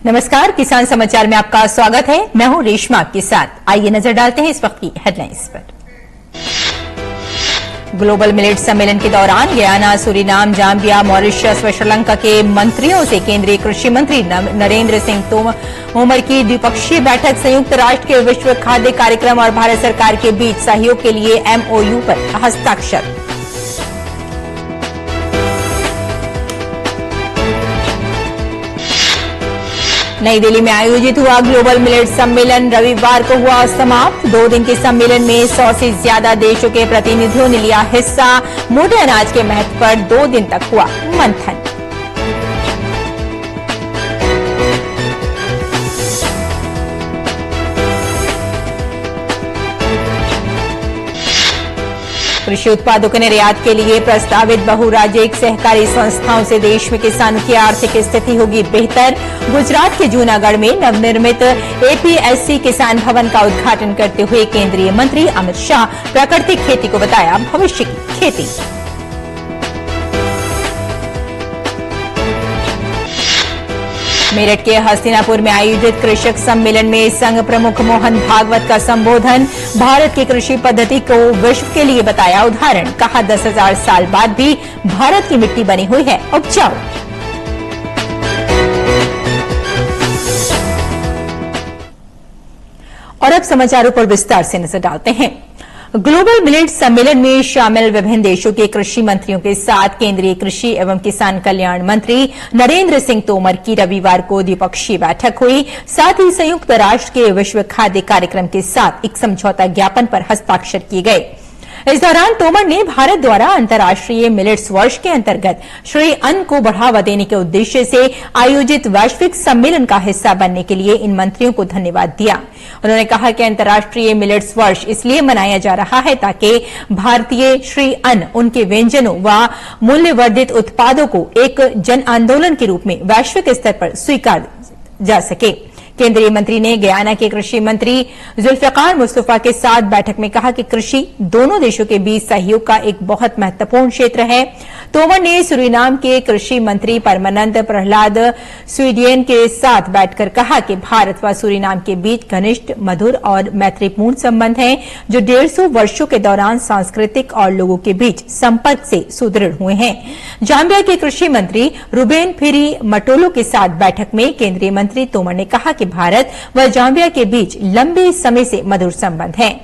नमस्कार, किसान समाचार में आपका स्वागत है। मैं हूं रेशमा के साथ। आइए नजर डालते हैं इस वक्त की हेडलाइंस पर। ग्लोबल मिलेट सम्मेलन के दौरान गयाना, सूरीनाम, जाम्बिया, मॉरिशस व श्रीलंका के मंत्रियों से केंद्रीय कृषि मंत्री नरेंद्र सिंह तोमर की द्विपक्षीय बैठक। संयुक्त राष्ट्र के विश्व खाद्य कार्यक्रम और भारत सरकार के बीच सहयोग के लिए MOU पर हस्ताक्षर। नई दिल्ली में आयोजित हुआ ग्लोबल मिलेट सम्मेलन रविवार को हुआ समाप्त। 2 दिन के सम्मेलन में 100 से ज्यादा देशों के प्रतिनिधियों ने लिया हिस्सा। मोटे अनाज के महत्व पर 2 दिन तक हुआ मंथन। कृषि उत्पादों के निर्यात के लिए प्रस्तावित बहुराज्यिक सहकारी संस्थाओं से देश में किसानों की आर्थिक स्थिति होगी बेहतर। गुजरात के जूनागढ़ में नवनिर्मित APSC किसान भवन का उद्घाटन करते हुए केंद्रीय मंत्री अमित शाह प्राकृतिक खेती को बताया भविष्य की खेती। मेरठ के हस्तिनापुर में आयोजित कृषक सम्मेलन में संघ प्रमुख मोहन भागवत का संबोधन। भारत की कृषि पद्धति को विश्व के लिए बताया उदाहरण। कहा 10,000 साल बाद भी भारत की मिट्टी बनी हुई है उपजाऊ। और अब समाचारों पर विस्तार से नजर डालते हैं। ग्लोबल मिलेट सम्मेलन में शामिल विभिन्न देशों के कृषि मंत्रियों के साथ केंद्रीय कृषि एवं किसान कल्याण मंत्री नरेंद्र सिंह तोमर की रविवार को द्विपक्षीय बैठक हुई। साथ ही संयुक्त राष्ट्र के विश्व खाद्य कार्यक्रम के साथ एक समझौता ज्ञापन पर हस्ताक्षर किए गए। इस दौरान तोमर ने भारत द्वारा अंतर्राष्ट्रीय मिलेट्स वर्ष के अंतर्गत श्रेय अन्न को बढ़ावा देने के उद्देश्य से आयोजित वैश्विक सम्मेलन का हिस्सा बनने के लिए इन मंत्रियों को धन्यवाद दिया। उन्होंने कहा कि अंतर्राष्ट्रीय मिलेट्स वर्ष इसलिए मनाया जा रहा है ताकि भारतीय श्रेय अन्न, उनके व्यंजनों व मूल्यवर्धित उत्पादों को एक जन आंदोलन के रूप में वैश्विक स्तर पर स्वीकार जा सके। केंद्रीय मंत्री ने गयाना के कृषि मंत्री जुल्फिकार मुस्तफा के साथ बैठक में कहा कि कृषि दोनों देशों के बीच सहयोग का एक बहुत महत्वपूर्ण क्षेत्र है। तोमर ने सूरीनाम के कृषि मंत्री परमानंद प्रहलाद स्वीडियन के साथ बैठकर कहा कि भारत व सूरीनाम के बीच घनिष्ठ, मधुर और मैत्रीपूर्ण संबंध हैं, जो 150 वर्षों के दौरान सांस्कृतिक और लोगों के बीच संपर्क से सुदृढ़ हुए हैं। जाम्बिया के कृषि मंत्री रुबेन फिरी मटोलो के साथ बैठक में केंद्रीय मंत्री तोमर ने कहा कि भारत व जाम्बिया के बीच लंबे समय से मधुर संबंध हैं।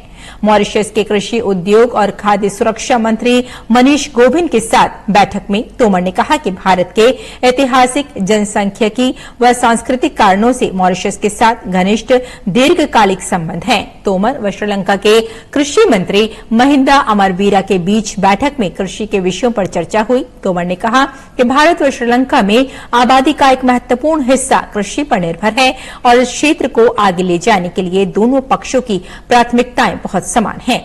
मॉरिशस के कृषि उद्योग और खाद्य सुरक्षा मंत्री मनीष गोबिंद के साथ बैठक में तोमर ने कहा कि भारत के ऐतिहासिक, जनसांख्यिकी व सांस्कृतिक कारणों से मॉरिशस के साथ घनिष्ठ दीर्घकालिक संबंध हैं। तोमर व श्रीलंका के कृषि मंत्री महिंदा अमरवीरा के बीच बैठक में कृषि के विषयों पर चर्चा हुई। तोमर ने कहा कि भारत व श्रीलंका में आबादी का एक महत्वपूर्ण हिस्सा कृषि पर निर्भर है और इस क्षेत्र को आगे ले जाने के लिए दोनों पक्षों की प्राथमिकताएं बहुत समान है।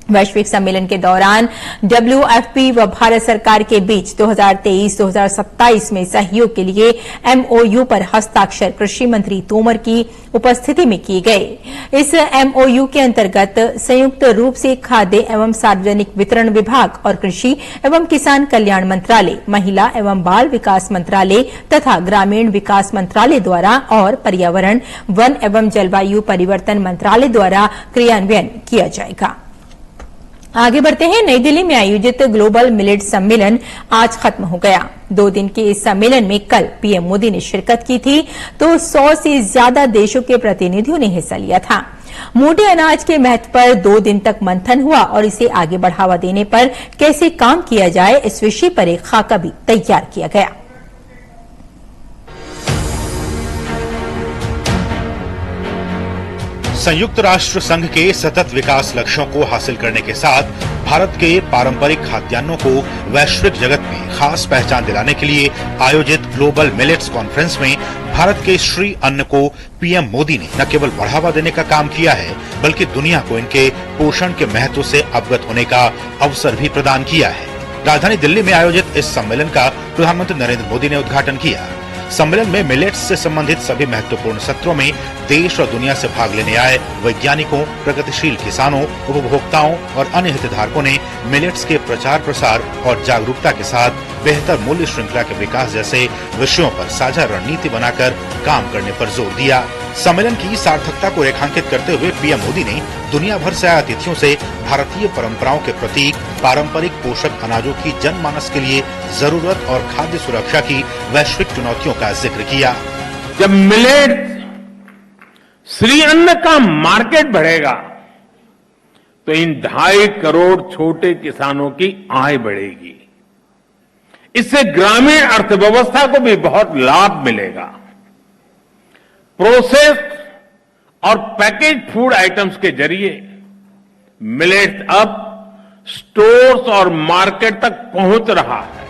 वैश्विक सम्मेलन के दौरान WFP व भारत सरकार के बीच 2023-2027 में सहयोग के लिए MOU पर हस्ताक्षर कृषि मंत्री तोमर की उपस्थिति में किए गए। इस MOU के अंतर्गत संयुक्त रूप से खाद्य एवं सार्वजनिक वितरण विभाग और कृषि एवं किसान कल्याण मंत्रालय, महिला एवं बाल विकास मंत्रालय तथा ग्रामीण विकास मंत्रालय द्वारा और पर्यावरण, वन एवं जलवायु परिवर्तन मंत्रालय द्वारा क्रियान्वयन किया जाएगा। आगे बढ़ते हैं। नई दिल्ली में आयोजित ग्लोबल मिलेट सम्मेलन आज खत्म हो गया। 2 दिन के इस सम्मेलन में कल पीएम मोदी ने शिरकत की थी तो 100 से ज्यादा देशों के प्रतिनिधियों ने हिस्सा लिया था। मोटे अनाज के महत्व पर 2 दिन तक मंथन हुआ और इसे आगे बढ़ावा देने पर कैसे काम किया जाए, इस विषय पर एक खाका भी तैयार किया गया। संयुक्त राष्ट्र संघ के सतत विकास लक्ष्यों को हासिल करने के साथ भारत के पारंपरिक खाद्यान्नों को वैश्विक जगत में खास पहचान दिलाने के लिए आयोजित ग्लोबल मिलेट्स कॉन्फ्रेंस में भारत के श्रेय अन्न को पीएम मोदी ने न केवल बढ़ावा देने का काम किया है, बल्कि दुनिया को इनके पोषण के महत्व से अवगत होने का अवसर भी प्रदान किया है। राजधानी दिल्ली में आयोजित इस सम्मेलन का प्रधानमंत्री नरेंद्र मोदी ने उद्घाटन किया। सम्मेलन में मिलेट्स से संबंधित सभी महत्वपूर्ण सत्रों में देश और दुनिया से भाग लेने आए वैज्ञानिकों, प्रगतिशील किसानों, उपभोक्ताओं और अन्य हितधारकों ने मिलेट्स के प्रचार प्रसार और जागरूकता के साथ बेहतर मूल्य श्रृंखला के विकास जैसे विषयों पर साझा रणनीति बनाकर काम करने पर जोर दिया। सम्मेलन की सार्थकता को रेखांकित करते हुए पीएम मोदी ने दुनिया भर से आए अतिथियों से भारतीय परंपराओं के प्रतीक पारंपरिक पोषक अनाजों की जनमानस के लिए जरूरत और खाद्य सुरक्षा की वैश्विक चुनौतियों का जिक्र किया। जब मिलेट श्री अन्न का मार्केट बढ़ेगा तो इन 2.5 करोड़ छोटे किसानों की आय बढ़ेगी। इससे ग्रामीण अर्थव्यवस्था को भी बहुत लाभ मिलेगा। प्रोसेस्ड और पैकेज फूड आइटम्स के जरिए मिलेट्स अब स्टोर्स और मार्केट तक पहुंच रहा है।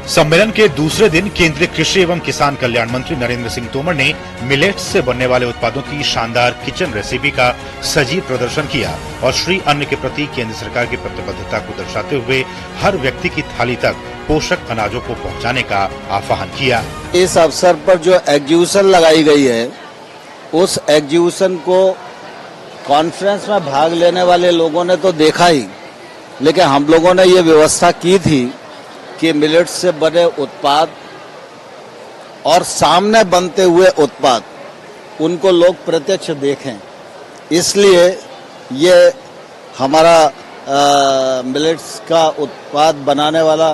सम्मेलन के दूसरे दिन केंद्रीय कृषि एवं किसान कल्याण मंत्री नरेंद्र सिंह तोमर ने मिलेट्स से बनने वाले उत्पादों की शानदार किचन रेसिपी का सजीव प्रदर्शन किया और श्री अन्न के प्रति केंद्र सरकार की प्रतिबद्धता को दर्शाते हुए हर व्यक्ति की थाली तक पोषक अनाजों को पहुंचाने का आह्वान किया। इस अवसर पर जो एग्जीबिशन लगाई गई है, उस एग्जीबिशन को कॉन्फ्रेंस में भाग लेने वाले लोगों ने तो देखा ही, लेकिन हम लोगों ने ये व्यवस्था की थी कि मिलेट्स से बने उत्पाद और सामने बनते हुए उत्पाद उनको लोग प्रत्यक्ष देखें। इसलिए ये हमारा मिलेट्स का उत्पाद बनाने वाला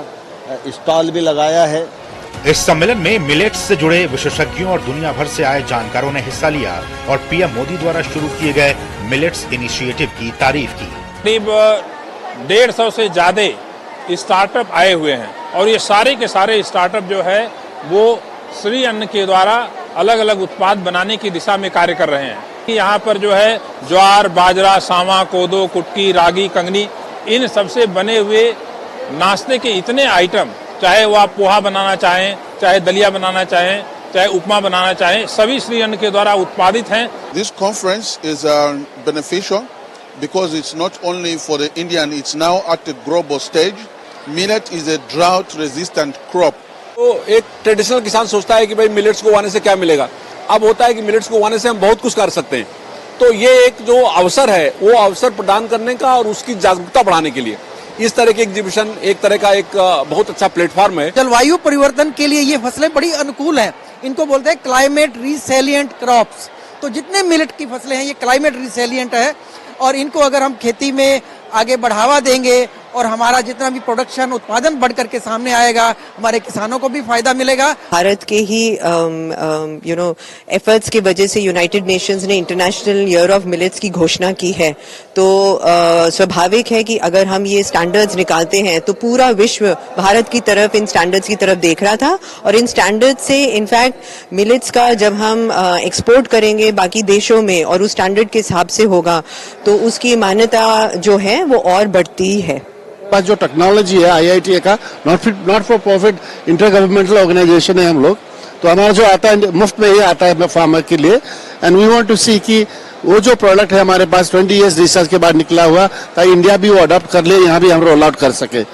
स्टॉल भी लगाया है। इस सम्मेलन में मिलेट्स से जुड़े विशेषज्ञों और दुनिया भर से आए जानकारों ने हिस्सा लिया और पीएम मोदी द्वारा शुरू किए गए मिलेट्स इनिशिएटिव की तारीफ की। करीब 150 से ज्यादा स्टार्टअप आए हुए हैं और ये सारे के सारे स्टार्टअप जो है वो श्री अन्न के द्वारा अलग अलग उत्पाद बनाने की दिशा में कार्य कर रहे हैं। यहाँ पर जो है ज्वार, बाजरा, सावा, कोदो, कुटकी, रागी, कंगनी, इन सबसे बने हुए नाश्ते के इतने आइटम, चाहे वो आप पोहा बनाना चाहें, चाहे दलिया बनाना चाहें, चाहे उपमा बनाना चाहें, सभी श्री अन्न के द्वारा उत्पादित हैं। This conference is beneficial because it's not only for the Indian, it's now at the global stage. Millet is a drought resistant crop. तो एक ट्रेडिशनल किसान सोचता है कि भाई मिलेट्स को उगाने से क्या मिलेगा। अब होता है कि मिलेट्स को उगाने से हम बहुत कुछ कर सकते हैं। तो ये एक जो अवसर है वो अवसर प्रदान करने का और उसकी जागरूकता बढ़ाने के लिए इस तरह के एग्जीबिशन एक तरह का एक बहुत अच्छा प्लेटफॉर्म है। जलवायु परिवर्तन के लिए ये फसलें बड़ी अनुकूल हैं। इनको बोलते हैं क्लाइमेट रिसेलिएंट क्रॉप्स। तो जितने मिलेट की फसलें हैं ये क्लाइमेट रिसेलिएंट है और इनको अगर हम खेती में आगे बढ़ावा देंगे और हमारा जितना भी प्रोडक्शन उत्पादन बढ़ करके सामने आएगा, हमारे किसानों को भी फायदा मिलेगा। भारत के ही एफर्ट्स की वजह से यूनाइटेड नेशंस ने इंटरनेशनल ईयर ऑफ मिलेट्स की घोषणा की है। तो स्वाभाविक है कि अगर हम ये स्टैंडर्ड्स निकालते हैं तो पूरा विश्व भारत की तरफ इन स्टैंडर्ड्स की तरफ देख रहा था और इन स्टैंडर्ड्स से इनफैक्ट मिलेट्स का जब हम एक्सपोर्ट करेंगे बाकी देशों में और उस स्टैंडर्ड के हिसाब से होगा तो उसकी मान्यता जो है वो और बढ़ती है। पास जो टेक्नोलॉजी है आईआईटी का not for profit inter governmental organisation है हम लोग, तो हमारा जो आता है मुफ्त में ही आता है फार्मर के लिए। एंड वी वांट टू सी कि वो जो प्रोडक्ट है हमारे पास 20 इयर्स रिसर्च के बाद निकला हुआ ताकि इंडिया भी वो अडॉप्ट कर ले, यहाँ भी हम रोल आउट कर सके।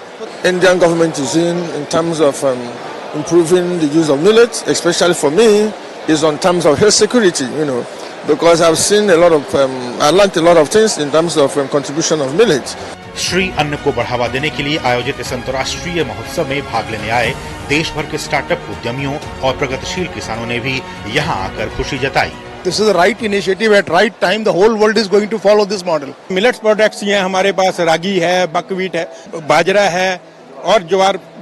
Indian government is in terms of improving the use of millets, especially for me, is on terms of health security, because I've seen a lot of, I learned a lot of things in terms of contribution of millets. Shri अन्न को बढ़ावा देने के लिए आयोजित इस अंतर्राष्ट्रीय महोत्सव में भाग लेने आए देश भर के स्टार्टअप उद्यमियों और प्रगतिशील किसानों ने भी यहाँ आकर खुशी जताई। This is the right initiative at right time. The whole world is going to follow this model. Millets products ये हमारे पास रागी है, बकवीट है, बाजरा है और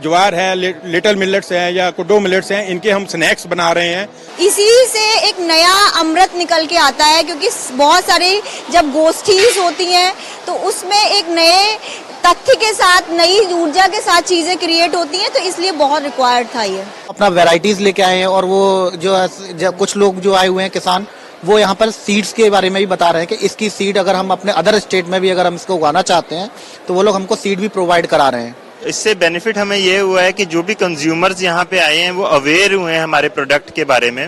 ज्वार है, लिटिल मिलेट्स है या कोडो मिलेट्स हैं, इनके हम स्नैक्स बना रहे हैं। इसी से एक नया अमृत निकल के आता है क्योंकि बहुत सारी जब गोष्ठीज होती हैं तो उसमें एक नए तथ्य के साथ नई ऊर्जा के साथ चीजें क्रिएट होती हैं, तो इसलिए बहुत रिक्वायर्ड था ये। अपना वैरायटीज लेके आए हैं और वो जो कुछ लोग जो आए हुए हैं किसान वो यहाँ पर सीड्स के बारे में भी बता रहे हैं कि इसकी सीड अगर हम अपने अदर स्टेट में भी अगर हम इसको उगाना चाहते हैं तो वो लोग हमको सीड भी प्रोवाइड करा रहे हैं। इससे बेनिफिट हमें ये हुआ है कि जो भी कंज्यूमर्स यहाँ पे आए हैं वो अवेयर हुए हैं हमारे प्रोडक्ट के बारे में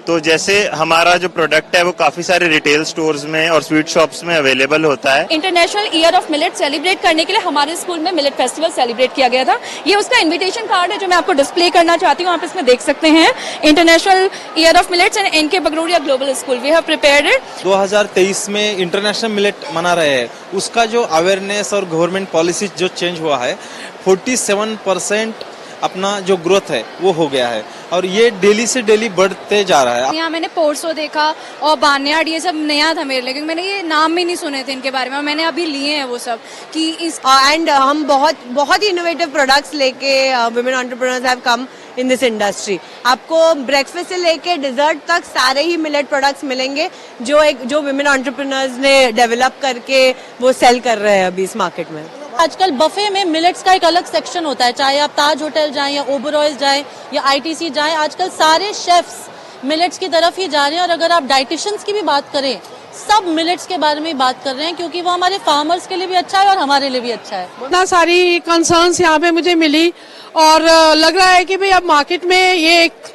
तो जैसे हमारा जो प्रोडक्ट है वो काफी सारे रिटेल स्टोर्स में और स्वीट शॉप्स में अवेलेबल होता है। International year of millet celebrate करने के लिए हमारे स्कूल में मिलेट फेस्टिवल सेलिब्रेट किया गया था। ये उसका इनविटेशन कार्ड है जो मैं आपको डिस्प्ले करना चाहती हूँ, आप इसमें देख सकते हैं। International year of millets and NK Bagrodia global school, we have prepared it. 2023 में इंटरनेशनल मिलेट मना रहे हैं, उसका जो अवेयरनेस और गवर्नमेंट पॉलिसी जो चेंज हुआ है, 47% अपना जो ग्रोथ है वो हो गया है और ये डेली से डेली बढ़ते जा रहा है। यहाँ मैंने पोर्सो देखा और बार्नयार्ड, ये सब नया था मेरे लिए क्योंकि मैंने ये नाम भी नहीं सुने थे इनके बारे में और मैंने अभी लिए हैं वो सब कि इस एंड हम बहुत ही इनोवेटिव प्रोडक्ट्स लेके women entrepreneurs have come in this industry. आपको ब्रेकफास्ट से लेके डिजर्ट तक सारे ही मिलेट प्रोडक्ट्स मिलेंगे जो वुमेन एंटरप्रेन्योर्स ने डेवलप करके वो सेल कर रहे हैं अभी इस मार्केट में। आजकल बफे में मिलेट्स का एक अलग सेक्शन होता है, चाहे आप ताज होटल जाएं या ओबरॉयज जाएं या आईटीसी जाएं, आजकल सारे शेफ्स मिलेट्स की तरफ ही जा रहे हैं। और अगर आप डाइटिशियंस की भी बात करें, सब मिलेट्स के बारे में बात कर रहे हैं क्योंकि वो हमारे फार्मर्स के लिए भी अच्छा है और हमारे लिए भी अच्छा है। इतना सारी कंसर्न्स यहाँ पे मुझे मिली और लग रहा है कि भाई अब मार्केट में ये एक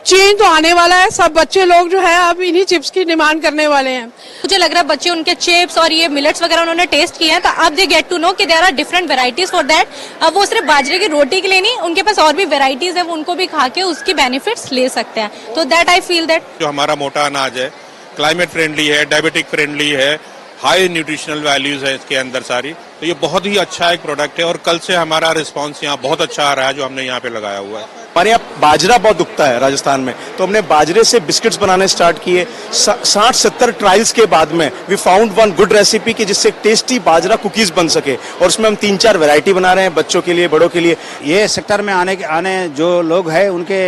चेंज तो आने वाला है। सब बच्चे लोग जो है अब इन्हीं चिप्स की डिमांड करने वाले हैं। मुझे लग रहा है बच्चे उनके चिप्स और ये मिलेट्स वगैरह उन्होंने टेस्ट किए हैं तो अब दे गेट टू नो कि there are different varieties for that. अब वो सिर्फ बाजरे की रोटी के लिए नहीं, उनके पास और भी वेराइटीज है, वो उनको भी खा के उसकी बेनिफिट्स ले सकते हैं। तो दैट आई फील दैट जो हमारा मोटा अनाज है क्लाइमेट फ्रेंडली है, डायबिटिक फ्रेंडली है, हाई न्यूट्रिशनल वैल्यूज है इसके अंदर सारी, तो ये बहुत ही अच्छा एक प्रोडक्ट है और कल से हमारा रिस्पांस यहाँ बहुत अच्छा आ रहा है जो हमने यहाँ पे लगाया हुआ है। हमारे यहाँ बाजरा बहुत उगता है राजस्थान में, तो हमने बाजरे से बिस्किट्स बनाने स्टार्ट किए। 60-70 ट्रायल्स के बाद में we found one good recipe कि जिससे टेस्टी बाजरा कुकीज बन सके और उसमें हम 3-4 वैरायटी बना रहे हैं बच्चों के लिए, बड़ों के लिए। ये सेक्टर में आने जो लोग हैं उनके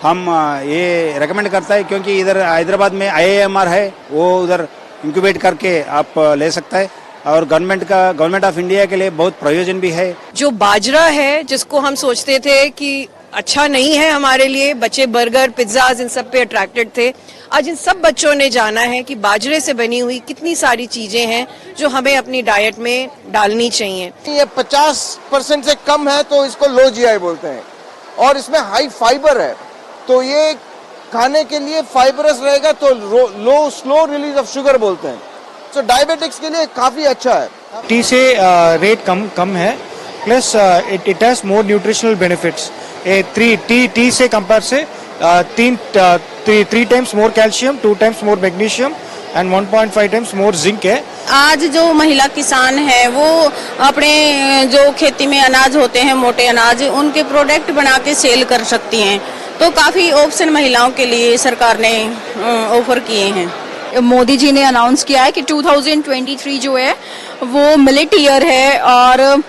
हम ये रेकमेंड करता है क्योंकि इधर हैदराबाद में IIMR है, वो उधर इंक्यूबेट करके आप ले सकता है और गवर्नमेंट ऑफ इंडिया के लिए बहुत प्रयोजन भी है। जो बाजरा है जिसको हम सोचते थे कि अच्छा नहीं है हमारे लिए, बच्चे बर्गर पिज्जाज इन सब पे अट्रैक्टेड थे, आज इन सब बच्चों ने जाना है कि बाजरे से बनी हुई कितनी सारी चीजें हैं जो हमें अपनी डाइट में डालनी चाहिए। ये 50% से कम है तो इसको लो GI बोलते हैं और इसमें हाई फाइबर है, तो ये खाने के लिए फाइबरस रहेगा तो स्लो रिलीज ऑफ शुगर बोलते हैं, तो डायबिटिक्स के लिए काफी अच्छा है। टी से रेट कम है, plus it has more nutritional benefits. 3 से कंपेयर से 3 times more calcium, 2 times more magnesium and 1.5 times more zinc है। आज जो महिला किसान है वो अपने जो खेती में अनाज होते हैं, मोटे अनाज, उनके प्रोडक्ट बना के सेल कर सकती हैं, तो काफी ऑप्शन महिलाओं के लिए सरकार ने ऑफर किए हैं। मोदी जी ने अनाउंस किया है कि 2023 जो है वो मिलेट ईयर है और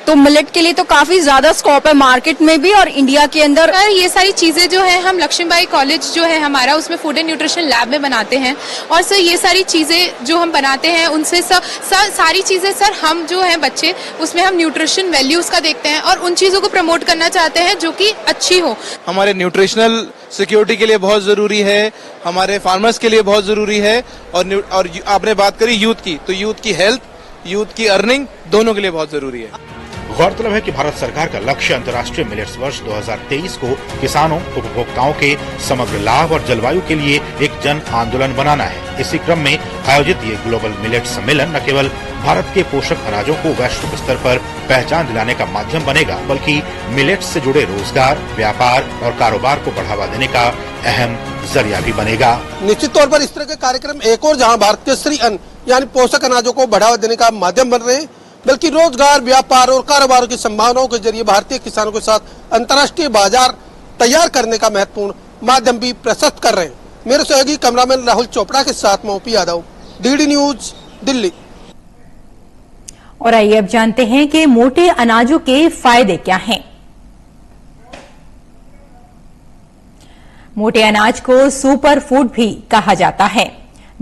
तो मिलेट के लिए तो काफी ज्यादा स्कोप है मार्केट में भी और इंडिया के अंदर। ये सारी चीजें जो है हम लक्ष्मीबाई कॉलेज जो है हमारा उसमें फूड एंड न्यूट्रिशन लैब में बनाते हैं और सर ये सारी चीजें जो हम बनाते हैं उनसे सारी चीजें सर हम जो है बच्चे उसमें हम न्यूट्रिशन वैल्यूज का देखते हैं और उन चीजों को प्रमोट करना चाहते हैं जो कि अच्छी हो। हमारे न्यूट्रिशनल सिक्योरिटी के लिए बहुत जरूरी है, हमारे फार्मर्स के लिए बहुत जरूरी है और आपने बात करी यूथ की, तो यूथ की हेल्थ, यूथ की अर्निंग दोनों के लिए बहुत जरूरी है। गौरतलब है कि भारत सरकार का लक्ष्य अंतर्राष्ट्रीय मिलेट्स वर्ष 2023 को किसानों, उपभोक्ताओं के समग्र लाभ और जलवायु के लिए एक जन आंदोलन बनाना है। इसी क्रम में आयोजित ये ग्लोबल मिलेट सम्मेलन न केवल भारत के पोषक अनाजों को वैश्विक स्तर पर पहचान दिलाने का माध्यम बनेगा, बल्कि मिलेट्स से जुड़े रोजगार, व्यापार और कारोबार को बढ़ावा देने का अहम जरिया भी बनेगा। निश्चित तौर पर इस तरह के कार्यक्रम एक और जहां भारत के श्री अन्न यानी पोषक अनाजों को बढ़ावा देने का माध्यम बन रहे हैं, बल्कि रोजगार, व्यापार और कारोबार की संभावनाओं के जरिए भारतीय किसानों के साथ अंतर्राष्ट्रीय बाजार तैयार करने का महत्वपूर्ण माध्यम भी प्रशस्त कर रहे हैं। मेरे सहयोगी कैमरामैन राहुल चोपड़ा के साथ मैं OP Yadav, DD news, Delhi. और आइए अब जानते हैं कि मोटे अनाजों के फायदे क्या हैं। मोटे अनाज को सुपर फूड भी कहा जाता है।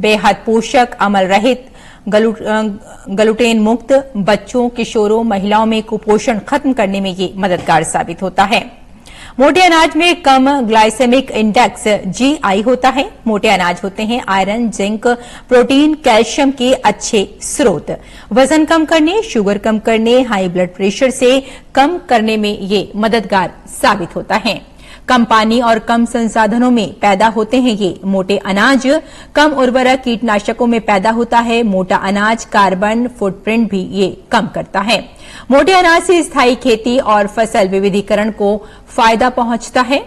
बेहद पोषक, अम्ल रहित, ग्लूटेन मुक्त, बच्चों, किशोरों, महिलाओं में कुपोषण खत्म करने में ये मददगार साबित होता है। मोटे अनाज में कम ग्लाइसेमिक इंडेक्स GI होता है। मोटे अनाज होते हैं आयरन, जिंक, प्रोटीन, कैल्शियम के अच्छे स्रोत। वजन कम करने, शुगर कम करने, हाई ब्लड प्रेशर से कम करने में ये मददगार साबित होता है। कम पानी और कम संसाधनों में पैदा होते हैं ये मोटे अनाज। कम उर्वरक कीटनाशकों में पैदा होता है मोटा अनाज। कार्बन फुटप्रिंट भी ये कम करता है। मोटे अनाज से स्थायी खेती और फसल विविधीकरण को फायदा पहुंचता है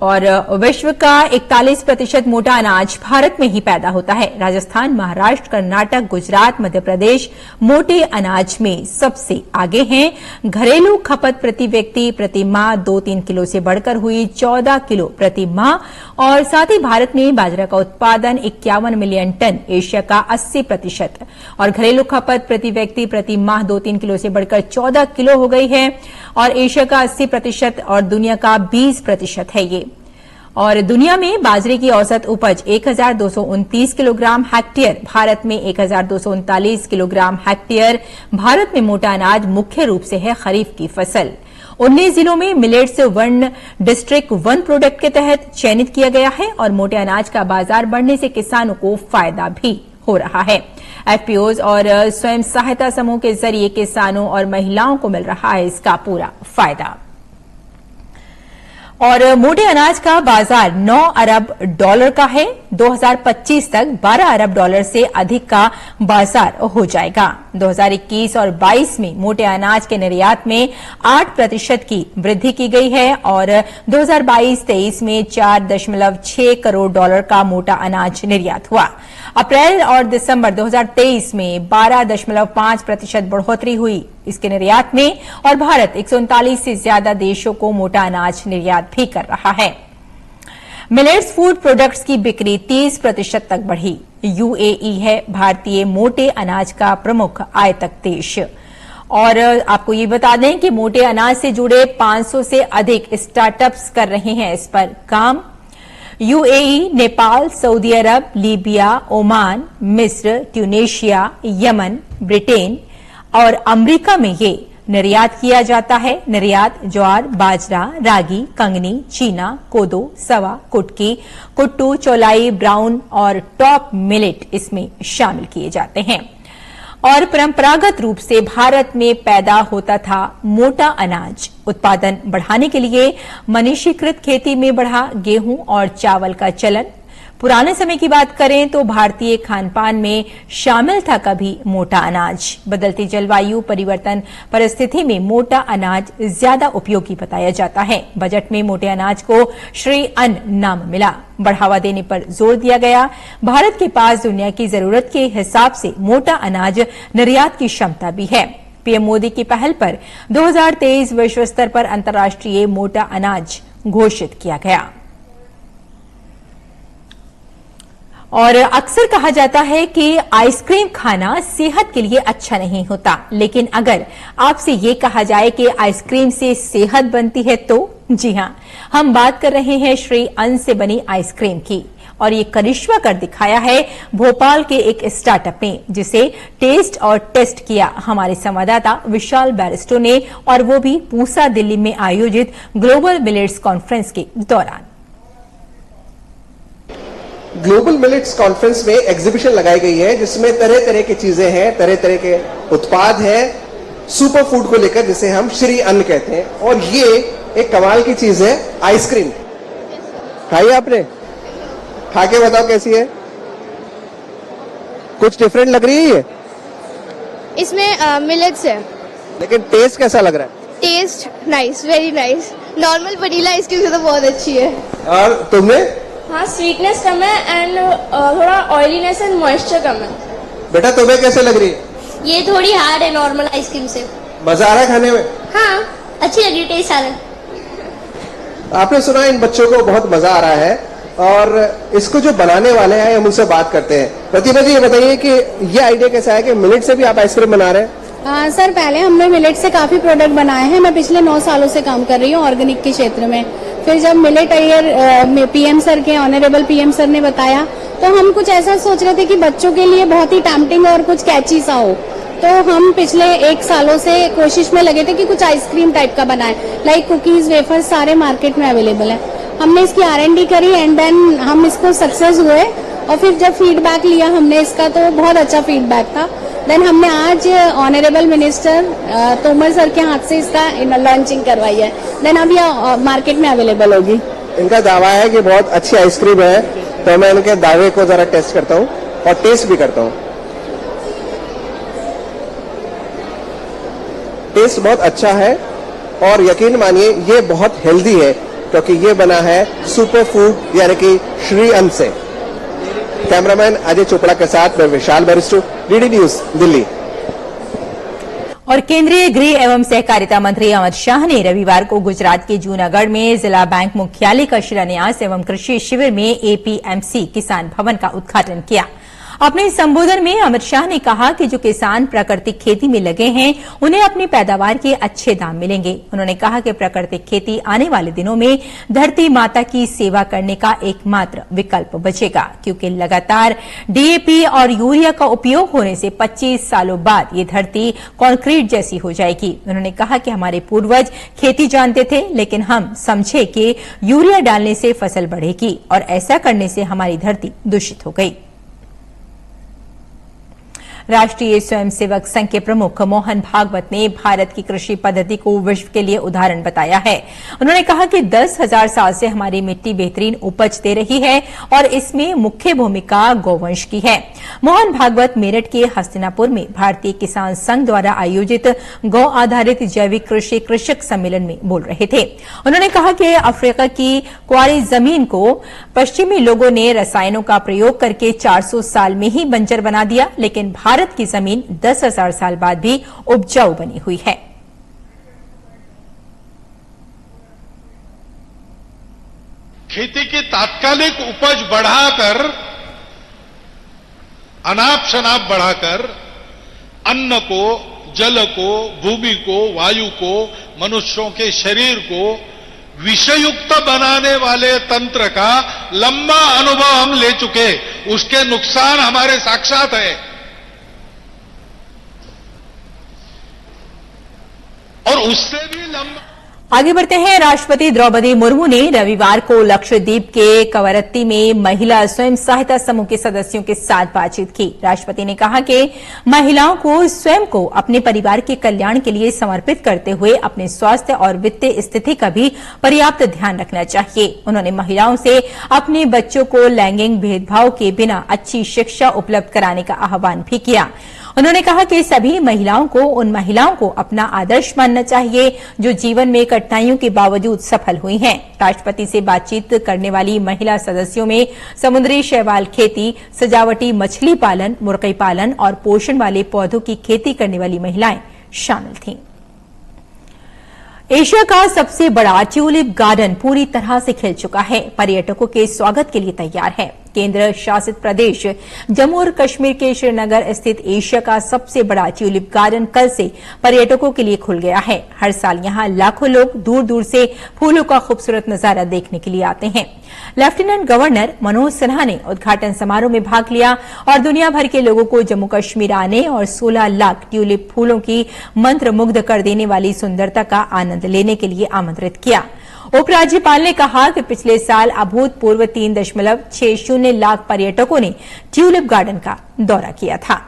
और विश्व का 41% मोटा अनाज भारत में ही पैदा होता है। राजस्थान, महाराष्ट्र, कर्नाटक, गुजरात, मध्य प्रदेश मोटे अनाज में सबसे आगे हैं। घरेलू खपत प्रति व्यक्ति प्रति माह 2-3 किलो से बढ़कर हुई 14 किलो प्रति माह और साथ ही भारत में बाजरा का उत्पादन 51 मिलियन टन, एशिया का 80% और घरेलू खपत प्रति व्यक्ति प्रति माह 2-3 किलो से बढ़कर 14 किलो हो गई है और एशिया का 80% और दुनिया का 20% है ये। और दुनिया में बाजरे की औसत उपज 1229 किलोग्राम हेक्टेयर, भारत में 1239 किलोग्राम हेक्टेयर। भारत में मोटा अनाज मुख्य रूप से है खरीफ की फसल। 19 जिलों में millets one district one product के तहत चयनित किया गया है और मोटे अनाज का बाजार बढ़ने से किसानों को फायदा भी हो रहा है। एफपीओज और स्वयं सहायता समूह के जरिए किसानों और महिलाओं को मिल रहा है इसका पूरा फायदा। और मोटे अनाज का बाजार 9 अरब डॉलर का है। 2025 तक 12 अरब डॉलर से अधिक का बाजार हो जाएगा। 2021 और 22 में मोटे अनाज के निर्यात में 8% की वृद्धि की गई है और 2022-23 में 4.6 करोड़ डॉलर का मोटा अनाज निर्यात हुआ। अप्रैल और दिसंबर 2023 में 12.5% बढ़ोतरी हुई इसके निर्यात में और भारत 139 से ज्यादा देशों को मोटा अनाज निर्यात भी कर रहा है। मिलेट्स फूड प्रोडक्ट्स की बिक्री 30% तक बढ़ी। यूएई है भारतीय मोटे अनाज का प्रमुख आयातक देश। और आपको ये बता दें कि मोटे अनाज से जुड़े 500 से अधिक स्टार्टअप्स कर रहे हैं इस पर काम। यूएई, नेपाल, सऊदी अरब, लीबिया, ओमान, मिस्र, ट्यूनेशिया, यमन, ब्रिटेन और अमेरिका में ये निर्यात किया जाता है। निर्यात ज्वार, बाजरा, रागी, कंगनी, चीना, कोदो, सवा, कुटकी, कुट्टू, चौलाई, ब्राउन और टॉप मिलेट इसमें शामिल किए जाते हैं। और परंपरागत रूप से भारत में पैदा होता था मोटा अनाज। उत्पादन बढ़ाने के लिए मनुष्यकृत खेती में बढ़ा गेहूं और चावल का चलन। पुराने समय की बात करें तो भारतीय खानपान में शामिल था कभी मोटा अनाज। बदलती जलवायु परिवर्तन परिस्थिति में मोटा अनाज ज्यादा उपयोगी बताया जाता है। बजट में मोटे अनाज को श्री अन्न नाम मिला। बढ़ावा देने पर जोर दिया गया। भारत के पास दुनिया की जरूरत के हिसाब से मोटा अनाज निर्यात की क्षमता भी है। पीएम मोदी की पहल पर 2023 विश्व स्तर पर अंतर्राष्ट्रीय मोटा अनाज घोषित किया गया। और अक्सर कहा जाता है कि आइसक्रीम खाना सेहत के लिए अच्छा नहीं होता, लेकिन अगर आपसे ये कहा जाए कि आइसक्रीम से सेहत बनती है तो जी हां, हम बात कर रहे हैं श्री अन्न से बनी आइसक्रीम की। और ये करिश्मा कर दिखाया है भोपाल के एक स्टार्टअप ने, जिसे टेस्ट और टेस्ट किया हमारे संवाददाता विशाल बैरिस्टो ने, और वो भी पूसा दिल्ली में आयोजित ग्लोबल मिलेट्स कॉन्फ्रेंस के दौरान। ग्लोबल मिलेट्स कॉन्फ्रेंस में एग्जीबिशन लगाई गई है जिसमें तरह तरह की चीजें हैं, तरह तरह के उत्पाद हैं सुपर फूड को लेकर, जिसे हम श्री अन्न कहते हैं। और ये एक कमाल की चीज है आइसक्रीम। खाई आपने? खा के बताओ कैसी है? कुछ डिफरेंट लग रही है ये? इसमें मिलेट्स है। लेकिन टेस्ट कैसा लग रहा है? Taste nice, very nice. Normal vanilla ice cream से तो बहुत अच्छी है। और तुमने? हाँ, स्वीटनेस कम है एंड थोड़ा ऑयलीनेस एंड मॉइस्चर कम है। बेटा तुम्हें कैसे लग रही है? ये थोड़ी हार्ड है नॉर्मल आइसक्रीम से। मजा आ रहा है खाने में? हाँ, अच्छी लग रही, टेस्ट आ रहा है। आपने सुना इन बच्चों को बहुत मजा आ रहा है और इसको जो बनाने वाले हैं हम उनसे बात करते हैं। प्रतिभा जी, ये बताइए कि ये आइडिया कैसा है कि मिलेट से भी आप आइसक्रीम बना रहे हैं? सर, पहले हमने मिलेट से काफी प्रोडक्ट बनाए हैं। मैं पिछले 9 सालों से काम कर रही हूँ ऑर्गेनिक के क्षेत्र में। फिर जब मिलेट ईयर पीएम सर के, ऑनरेबल पीएम सर ने बताया, तो हम कुछ ऐसा सोच रहे थे कि बच्चों के लिए बहुत ही टैम्पटिंग और कुछ कैची सा हो। तो हम पिछले 1 सालों से कोशिश में लगे थे कि कुछ आइसक्रीम टाइप का बनाए, लाइक कुकीज, वेफर्स सारे मार्केट में अवेलेबल है। हमने इसकी R&D करी एंड देन हम इसको सक्सेस हुए और फिर जब फीडबैक लिया हमने इसका तो बहुत अच्छा फीडबैक था। देन हमने आज ऑनरेबल मिनिस्टर तोमर सर के हाथ से इसका लॉन्चिंग करवाई है। देन अब यह मार्केट में अवेलेबल होगी। इनका दावा है कि बहुत अच्छी आइसक्रीम है, तो मैं इनके दावे को जरा टेस्ट करता हूँ और टेस्ट भी करता हूँ। टेस्ट बहुत अच्छा है और यकीन मानिए ये बहुत हेल्दी है, क्योंकि ये बना है सुपर फूड यानी कि श्री अन्न से। कैमरामैन अजय चोपड़ा के साथ मैं विशाल बैरिस्टो, डीडी न्यूज दिल्ली। और केंद्रीय गृह एवं सहकारिता मंत्री अमित शाह ने रविवार को गुजरात के जूनागढ़ में जिला बैंक मुख्यालय का शिलान्यास एवं कृषि शिविर में एपीएमसी किसान भवन का उद्घाटन किया। अपने संबोधन में अमित शाह ने कहा कि जो किसान प्राकृतिक खेती में लगे हैं उन्हें अपनी पैदावार के अच्छे दाम मिलेंगे। उन्होंने कहा कि प्राकृतिक खेती आने वाले दिनों में धरती माता की सेवा करने का एकमात्र विकल्प बचेगा, क्योंकि लगातार डीएपी और यूरिया का उपयोग होने से 25 सालों बाद ये धरती कंक्रीट जैसी हो जाएगी। उन्होंने कहा कि हमारे पूर्वज खेती जानते थे, लेकिन हम समझे कि यूरिया डालने से फसल बढ़ेगी और ऐसा करने से हमारी धरती दूषित हो गई। राष्ट्रीय स्वयंसेवक संघ के प्रमुख मोहन भागवत ने भारत की कृषि पद्धति को विश्व के लिए उदाहरण बताया है। उन्होंने कहा कि 10,000 साल से हमारी मिट्टी बेहतरीन उपज दे रही है और इसमें मुख्य भूमिका गौवंश की है। मोहन भागवत मेरठ के हस्तिनापुर में भारतीय किसान संघ द्वारा आयोजित गौ आधारित जैविक कृषि कृषक सम्मेलन में बोल रहे थे। उन्होंने कहा कि अफ्रीका की क्वारी जमीन को पश्चिमी लोगों ने रसायनों का प्रयोग करके 400 साल में ही बंजर बना दिया, लेकिन भारत की जमीन 10,000 साल बाद भी उपजाऊ बनी हुई है। खेती की तात्कालिक उपज बढ़ाकर, अनाप शनाप बढ़ाकर अन्न को, जल को, भूमि को, वायु को, मनुष्यों के शरीर को विषयुक्त बनाने वाले तंत्र का लंबा अनुभव हम ले चुके। उसके नुकसान हमारे साक्षात है और उससे भी लंबा। आगे बढ़ते हैं। राष्ट्रपति द्रौपदी मुर्मू ने रविवार को लक्षद्वीप के कवरत्ती में महिला स्वयं सहायता समूह के सदस्यों के साथ बातचीत की। राष्ट्रपति ने कहा कि महिलाओं को स्वयं को अपने परिवार के कल्याण के लिए समर्पित करते हुए अपने स्वास्थ्य और वित्तीय स्थिति का भी पर्याप्त ध्यान रखना चाहिए। उन्होंने महिलाओं से अपने बच्चों को लैंगिक भेदभाव के बिना अच्छी शिक्षा उपलब्ध कराने का आह्वान भी किया। उन्होंने कहा कि सभी महिलाओं को उन महिलाओं को अपना आदर्श मानना चाहिए जो जीवन में कठिनाइयों के बावजूद सफल हुई हैं। राष्ट्रपति से बातचीत करने वाली महिला सदस्यों में समुद्री शैवाल खेती, सजावटी मछली पालन, मुर्गी पालन और पोषण वाले पौधों की खेती करने वाली महिलाएं शामिल थीं। एशिया का सबसे बड़ा ट्यूलिप गार्डन पूरी तरह से खिल चुका है, पर्यटकों के स्वागत के लिए तैयार है। केंद्र शासित प्रदेश जम्मू और कश्मीर के श्रीनगर स्थित एशिया का सबसे बड़ा ट्यूलिप गार्डन कल से पर्यटकों के लिए खुल गया है। हर साल यहां लाखों लोग दूर दूर से फूलों का खूबसूरत नजारा देखने के लिए आते हैं। लेफ्टिनेंट गवर्नर मनोज सिन्हा ने उद्घाटन समारोह में भाग लिया और दुनिया भर के लोगों को जम्मू कश्मीर आने और 16 लाख ट्यूलिप फूलों की मंत्रमुग्ध कर देने वाली सुंदरता का आनंद लेने के लिए आमंत्रित किया। उपराज्यपाल ने कहा कि पिछले साल अभूतपूर्व 3.60 लाख पर्यटकों ने ट्यूलिप गार्डन का दौरा किया था।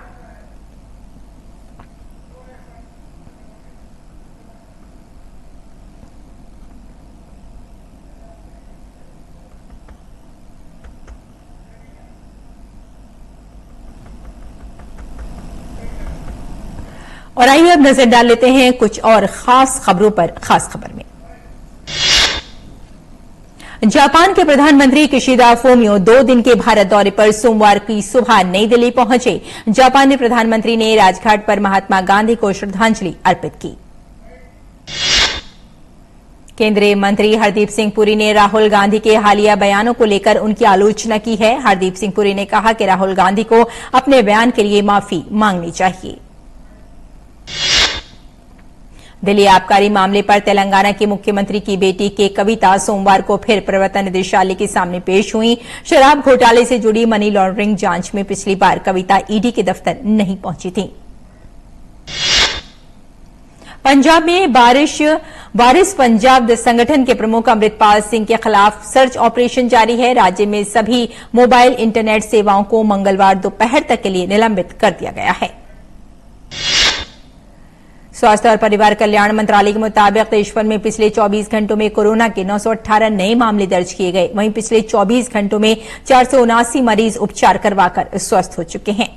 और आइए अब नजर डाल लेते हैं कुछ और खास खबरों पर। खास खबर में जापान के प्रधानमंत्री किशिदा फूमियो 2 दिन के भारत दौरे पर सोमवार की सुबह नई दिल्ली पहुंचे। जापानी प्रधानमंत्री ने राजघाट पर महात्मा गांधी को श्रद्धांजलि अर्पित की। केंद्रीय मंत्री हरदीप सिंह पुरी ने राहुल गांधी के हालिया बयानों को लेकर उनकी आलोचना की है। हरदीप सिंह पुरी ने कहा कि राहुल गांधी को अपने बयान के लिए माफी मांगनी चाहिए। दिल्ली आबकारी मामले पर तेलंगाना के मुख्यमंत्री की बेटी के कविता सोमवार को फिर प्रवर्तन निदेशालय के सामने पेश हुई। शराब घोटाले से जुड़ी मनी लॉन्ड्रिंग जांच में पिछली बार कविता ईडी के दफ्तर नहीं पहुंची थी। पंजाब में बारिश वारिस पंजाब संगठन के प्रमुख अमृतपाल सिंह के खिलाफ सर्च ऑपरेशन जारी है। राज्य में सभी मोबाइल इंटरनेट सेवाओं को मंगलवार दोपहर तक के लिए निलंबित कर दिया गया है। स्वास्थ्य और परिवार कल्याण मंत्रालय के मुताबिक देशभर में पिछले 24 घंटों में कोरोना के 918 नए मामले दर्ज किए गए। वहीं पिछले 24 घंटों में 479 मरीज उपचार करवाकर स्वस्थ हो चुके हैं।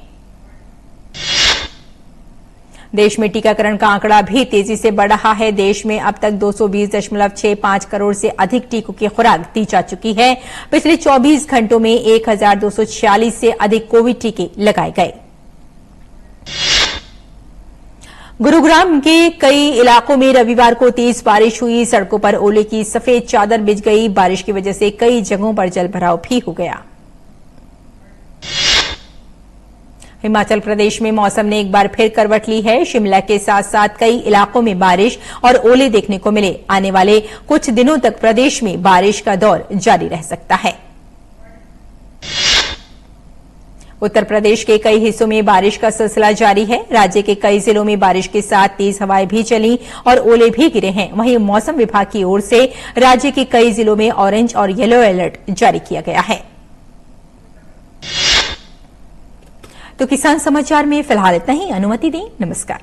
देश में टीकाकरण का आंकड़ा भी तेजी से बढ़ रहा है। देश में अब तक 220.65 करोड़ से अधिक टीकों की खुराक दी जा चुकी है। पिछले 24 घंटों में 1246 से अधिक कोविड टीके लगाए गए। गुरुग्राम के कई इलाकों में रविवार को तेज बारिश हुई। सड़कों पर ओले की सफेद चादर बिछ गई। बारिश की वजह से कई जगहों पर जलभराव भी हो गया। हिमाचल प्रदेश में मौसम ने एक बार फिर करवट ली है। शिमला के साथ साथ कई इलाकों में बारिश और ओले देखने को मिले। आने वाले कुछ दिनों तक प्रदेश में बारिश का दौर जारी रह सकता है। उत्तर प्रदेश के कई हिस्सों में बारिश का सिलसिला जारी है। राज्य के कई जिलों में बारिश के साथ तेज हवाएं भी चली और ओले भी गिरे हैं। वहीं मौसम विभाग की ओर से राज्य के कई जिलों में ऑरेंज और येलो अलर्ट जारी किया गया है। तो किसान समाचार में फिलहाल इतना ही। अनुमति दें। नमस्कार।